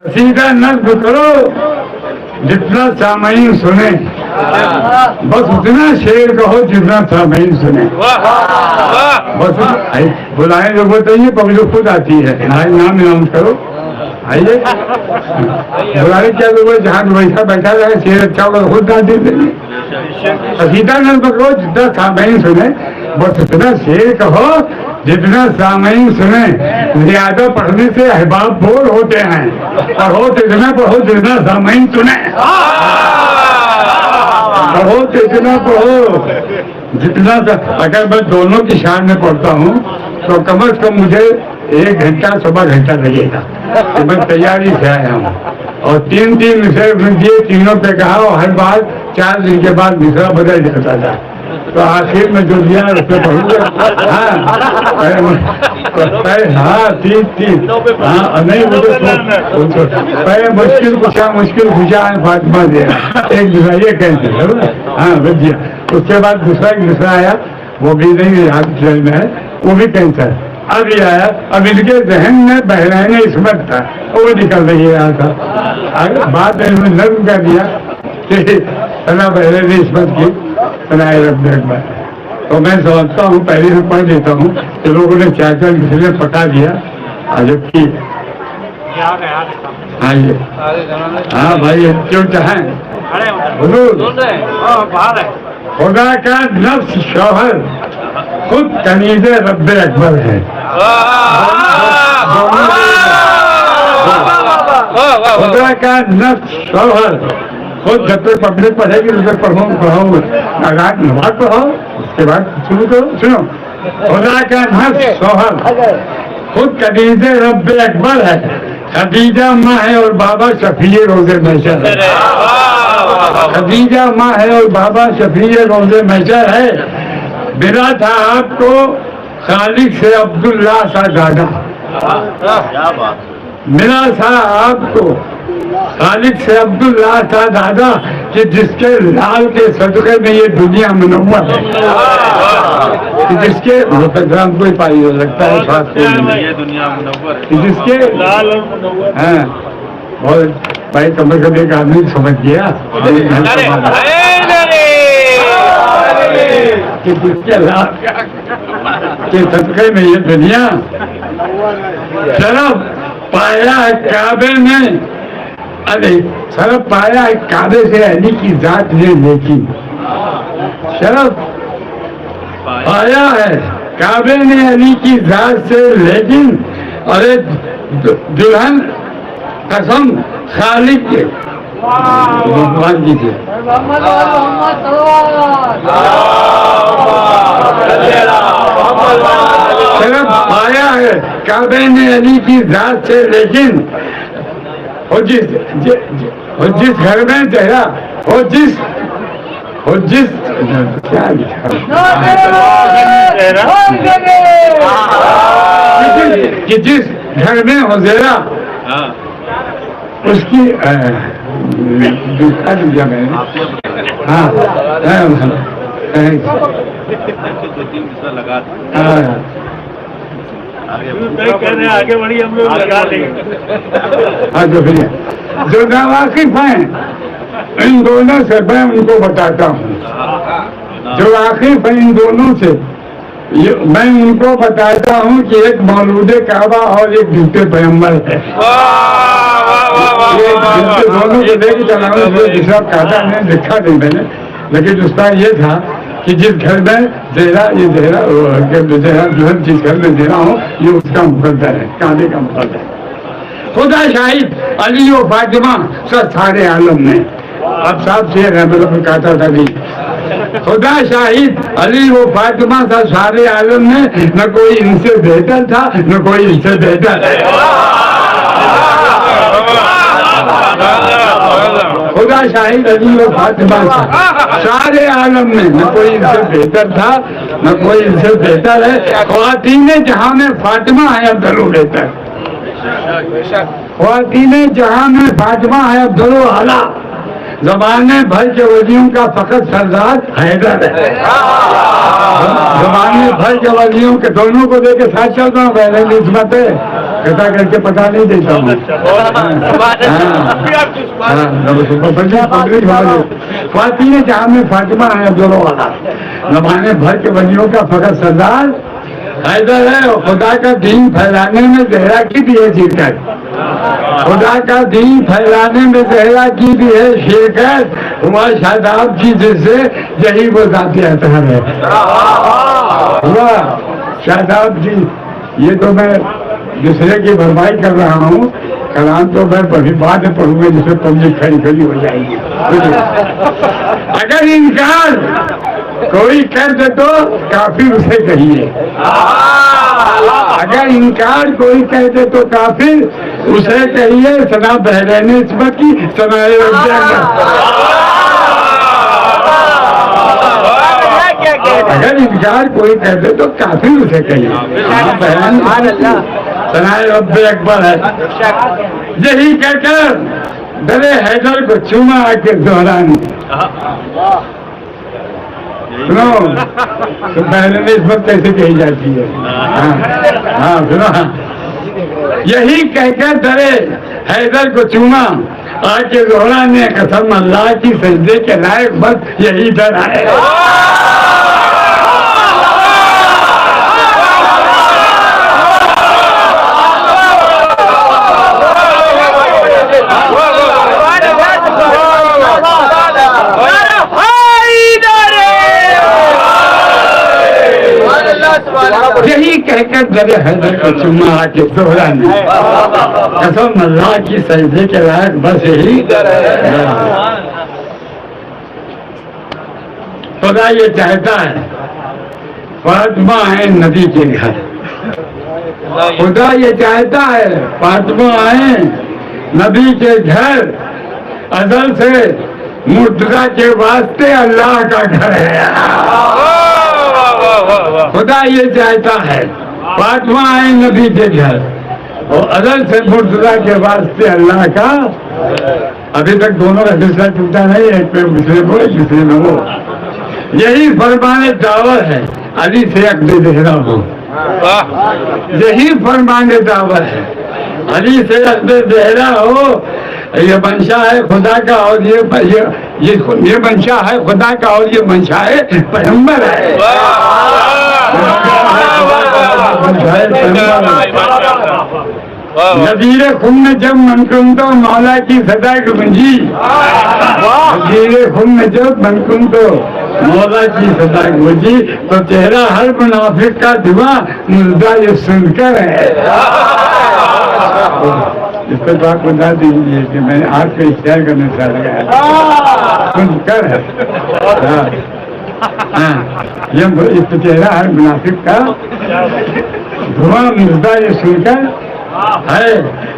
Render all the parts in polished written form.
सीधा नज्म करो जितना सामईन सुने, बस उतना शेर कहो जितना सामईन सुने। बस बुलाए लोग बताइए, पब्लिक खुद आती है। नाम नाम करो, आइए बुलाए क्या लोग, जहाँ वैसा बैठा रहे शेर अच्छा होगा खुद डांटे देंगे। सीधा नज्म करो जितना सामईन सुने, बस उतना शेर कहो जितना सामईन सुने। ज्यादा पढ़ने से अहबाब बोर होते हैं, पढ़ो जितना सामईन सुने। पढ़ो जितना पढ़ो जितना। अगर मैं दोनों की शान में पढ़ता हूँ तो कम से कम मुझे 1 घंटा सवा घंटा लगेगा। तो मैं तैयारी से आया हूँ और 3 विषय दिए, तीनों पे कहा और हर बार 4 दिन के बाद विषय बदल जाता था। तो आखिर में जो दिया उस पर पढ़ूंगा। हाँ 3 हाँ नहीं मुश्किल खुशा फातिमा दिया एक दूसरा ये कहते। हाँ बजिया। उसके बाद दूसरा आया, वो भी नहीं याद में है, वो भी कैंसर। अब ये आया, अब इनके जहन में बहराने इसमत था, वो निकल रही है था। बात नज्म कर दिया सना बहराने इसमत की बनाए रब अकबर। तो मैं समझता हूँ, पहले से पढ़ देता हूँ कि लोगों ने क्या क्या किसी ने पका दिया। आजब की आइए, हाँ भाई क्यों चाहें खुदा का नफ्स शौहर खुद कनीज़ रब अकबर है। खुदा का नफ्स शौहर खुद जब तक पब्लिक पढ़ेगी उस तक पढ़ाऊंगा, नमाज पढ़ाओ उसके बाद शुरू करो। सुनो, खुदा का नफ्स शौहर खुद कनीज़ रब अकबर है। खदीजा माँ है और बाबा शफीए रोज़े महशर है। खदीजा माँ है और बाबा शफीए रोज़े महशर है। बिना था आपको खालिक से अब्दुल्ला सा दादा। मिला था आपको खालिक से अब्दुल्ला सा दादा कि जिसके लाल के सदक़े में ये दुनिया मुनव्वर है। कि जिसके प्रोग्राम कोई पाई हो सकता है ये दुनिया मुनव्वर है, जिसके लाल और मुनव्वर। हाँ बहुत भाई, कम से कम एक आदमी समझ गया कि जिसके लाल के सदक़े में ये दुनिया। शरफ पाया है काबे में, अरे शरफ पाया है काबे से अली की जात ने, लेकिन शरफ पाया है काबे ने अली की जात से, लेकिन अरे दुल्हन कसम खालिक के भगवान जी के। शरफ पाया है काबे ने अली की जात से, लेकिन जिस घर में तेरा जिस क्या कि जिस घर में हो तेरा उसकी दूसरा दिया मैंने। हाँ आगे बढ़ी हम लोग लगा लेंगे। हाँ जो नावाकिफ हैं इन दोनों से मैं उनको बताता हूँ। जो वाकिफ है इन दोनों से मैं उनको बताता हूँ कि एक मौलूदे काबा और एक झूठे पैगंबर है। दोनों को लेकर चलाने दूसरा काटा नहीं लिखा नहीं मैंने, लेकिन उसका ये था कि जिस घर में देरा दुल्हन जिस घर में दे रहा हूँ ये उसका मुकद्दर है, काबे का मुकद्दर है। खुदा शाहिद अली व फातिमा सब सारे आलम में। अब साहब से मतलब कहता था जी, खुदा शाहिद अली व फातिमा था सारे आलम में, न कोई इनसे बेहतर था न कोई इनसे बेहतर। खुदा शाहिद अली व फातिमा था सारे आलम में, न कोई इनसे बेहतर था न कोई इनसे बेहतर है। ख्वातीने जहां में फातिमा है अब्दुल बेहतर। ख्वातीने जहां में फातिमा है अब्दुल आला। ज़माने भर के वलियों का फकत सरदार हैदर है। ज़माने भर के वलियों के दोनों को लेकर साथ चल रहा हूँ, पहले निस्बत है कथा करके पता नहीं देता हूँ। फातिमा जहाँ में फातिमा है दोनों वाला जमाने भर के वलियों का फकत सरदार हैदर है और खुदा का दीन फैलाने में जहरा की भी है शिरकत। खुदा का दीन फैलाने में जहरा की भी है शिरकत। हुआ शादाब जी जिससे यही वो जाती अतहर है। हुआ शादाब जी, ये तो मैं दूसरे की भरपाई कर रहा हूँ। कलाम तो मैं अभी बाद में पढ़ूंगा जिससे पब्लिक खड़ी खड़ी हो जाएगी। अगर इनकार कोई कर दे तो काफिर उसे कहिए। अगर इनकार कोई कह दे तो काफिर उसे कहिए। सना बहरैन इस्मत की सनाए अगर इनकार कोई कह दे तो काफिर उसे कहिए। सनाए रब्बे अकबर है। यही कहकर डरे हैदर को चूमा आके दोहराने। सुनो तो पहले में इस्मत कैसे कही जाती है। हाँ सुनो, यही कहकर डरे हैदर को चूमा आके दोहराने। कसम अल्लाह की सजदे के लायक बस यही डर आए। यही कहकर डरे हैदर को चुम्मा आके दोहराने। कसम अल्लाह की सजदे के लायक बस यही खुदा ये चाहता है फातिमा आए नबी के घर। खुदा ये चाहता है फातिमा आए नबी के घर। अजल से मुर्तजा के वास्ते अल्लाह का घर है। खुदा ये चाहता है फातिमा आए नबी के घर और अदल से मुर्तजा के वास्ते अल्लाह का। अभी तक दोनों का सिलसिला टूटा नहीं, एक पे दूसरे को एक दूसरे में वो। यही फरमाने दावत है अली से अकदे देहरा हो। यही फरमाने दावत है अली से अकदे देहरा हो। ये मंशा है खुदा का और ये मंशा है खुदा का और ये मंशा है पैगंबर है। नजीरे खुम ने जब मनकुम तो मौला की सदा गूंजी। नजीरे खुम ने जब मनकुम तो मौला की सदा गूंजी। तो चेहरा हर मुनाफिक का दुआ मुर्दा ये सुनकर है। इस पर तो आप बता दीजिए कि मैंने आज पे शेयर करने से लगाया सुनकर है। ये इस चेहरा हर मुनाफिक का धुआं मुर्दा ये सुनकर है।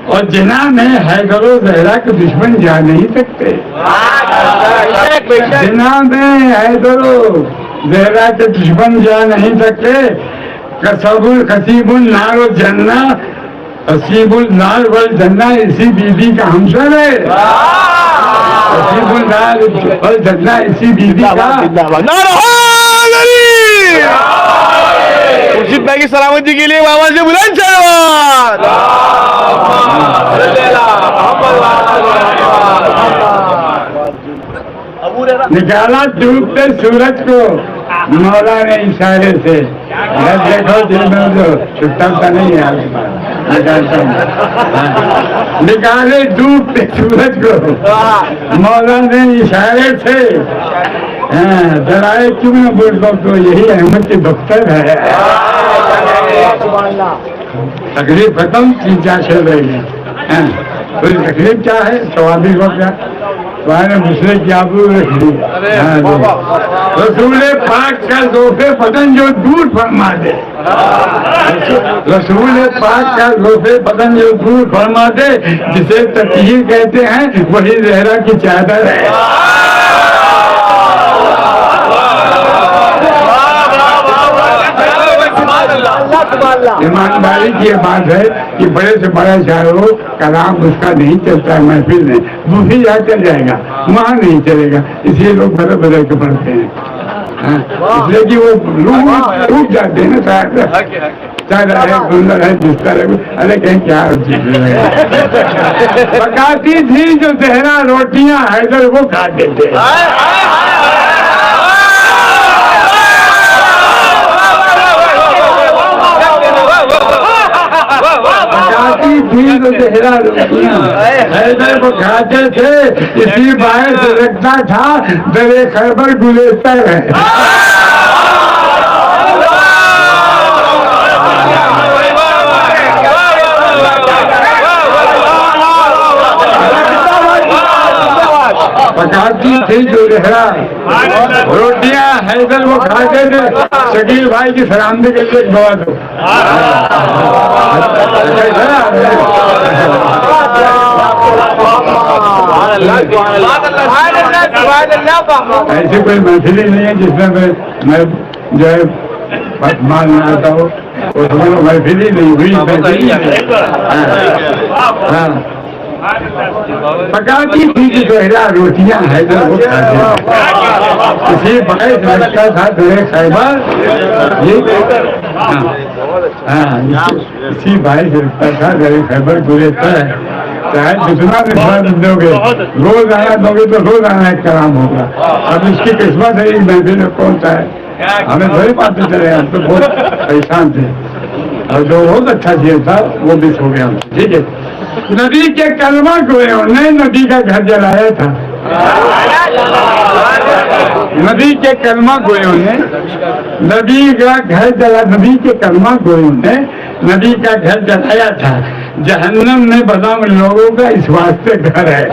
और जिना में हैदरो जहरा के दुश्मन जा नहीं सकते। जिना में हैदरो जहरा के दुश्मन जा नहीं सकते। कसबुल खसीबुल नारो जन्ना हसीबुल नार वल जन्ना इसी बीबी का हमसर है। हसीबुल नार वल जन्ना इसी बीबी का। खुर्शीद भाई की सलामती के लिए बाबा से बुलंद सलावत। निकाला डूबते सूरज को मौला ने इशारे से। देखो दिल में जो छुट्टा नहीं है निकाले डूबते सूरज को मौला ने इशारे से। डराए क्यों न बोल तो यही अहमद के दफ्तर है। तकलीफ खत्म 3-4 शेर रह गए। कोई तकलीफ क्या है स्वाभाविक हो क्या मैंने मुझसे क्या रसूल पाक का जोफे बदन जो दूर फरमा दे। रसूल पाक का जोफे बदन जो दूर फरमा दे जिसे तकहीर कहते हैं वही जहरा की चादर है। ईमानदारी की ये बात है कि बड़े से बड़ा शायर हो कलाम उसका नहीं चलता है महफिल में। दूसरी जगह चल जाएगा वहाँ नहीं चलेगा। इसलिए लोग बदल बदल के पढ़ते हैं। इसलिए कि वो लोग टूट जाते हैं ना शायद। चल है सुंदर है जिस तरह, अरे कहीं क्या चीज पकाती थी जो जहरा रोटियां हैदर वो खाते थे। पकाती थी जो जहरा रोटियां हैदर वो खाते थे, इसी बायस रखता था दरे खैबर गुलेस्तर है। पकाती थी जो लहरा रोटियां हैदर वो खाते थे। शकील भाई की सलामती के लिए दुआ दो। ऐसी कोई महफिल ही नहीं है जिसमें मैं जो है मान में आता हूँ, उसमें महफिल ही नहीं हुई। पकाती थी कि जहरा रोटियां हैदर वो खाते, इसी बायस लगता था दरे खैबर ये इसी बायस लगता था दरे खैबर गुलेस्तर है। चाहे जितना निस्बत दोगे, रोज आना दोगे तो रोज आना एक कलाम होगा। अब इसकी किस्मत है, महफिल में कौन सा है हमें थोड़ी पाते चले। हम तो बहुत परेशान थे और जो बहुत अच्छा चीज था वो मिस हो गया। ठीक है, नदी के कलमा कोए उन्होंने नदी का घर जलाया था। नदी के कलमा गोयों ने नदी का घर जला, नदी के कलमा गोयों ने नदी का घर जलाया था। जहन्नम में बना उन लोगों का इस वास्ते घर है।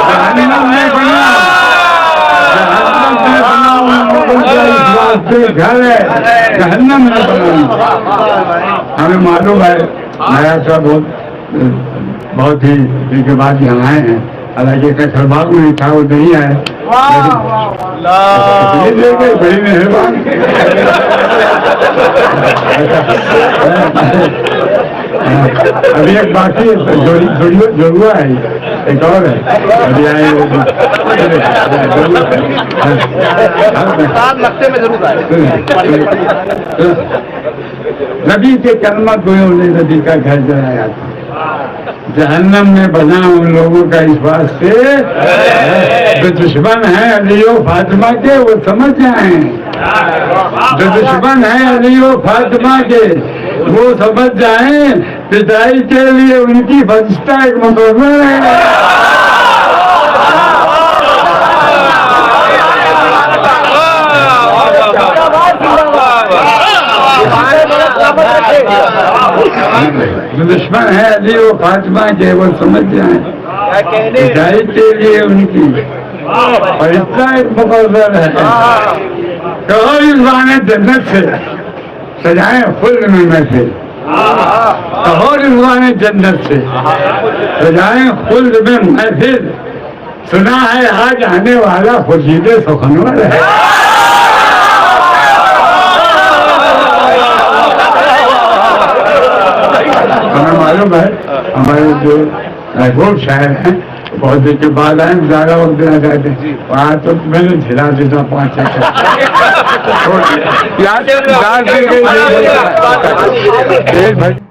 जहन्नम में बना उन लोगों का इस वास्ते घर है। जहन्नम में बना, हमें मालूम है नया सा बहुत ही दिन के बाद यहाँ आए हैं। हालांकि कसरबाग में था, वो नहीं आए, बड़ी मेहरबान। अभी एक बाकी जोड़ुआ है, एक और है अभी आए नबी के कलमा गोयों ने नदी का घर जलाया था। जहन्नम में बना उन लोगों का इस वास्ते जो दुश्मन है अलियो फातिमा के वो समझ जाए। जो दुश्मन है अलियो फातिमा के वो समझ जाए, पिटाई के लिए उनकी फरिश्ता एक मुकर्रर है। जो दुश्मन है अली वो फातिमा के वो समझ जाए, पिटाई के लिए उनकी फरिश्ता एक मुकर्रर है। कहो इस बहाने जन्नत से सजाए खुल्द में महफिल। कहो इस बहाने जन्नत से सजाए खुल्द में महफिल। सुना है आज आने वाला खुर्शीद सुखनवर है। हमें मालूम है हमारे जो महबूब शायर हैं बहुत देर के बाद आए, ज्यादा वक्त देना चाहते हैं। वहाँ तो मैंने झिला देता 5 6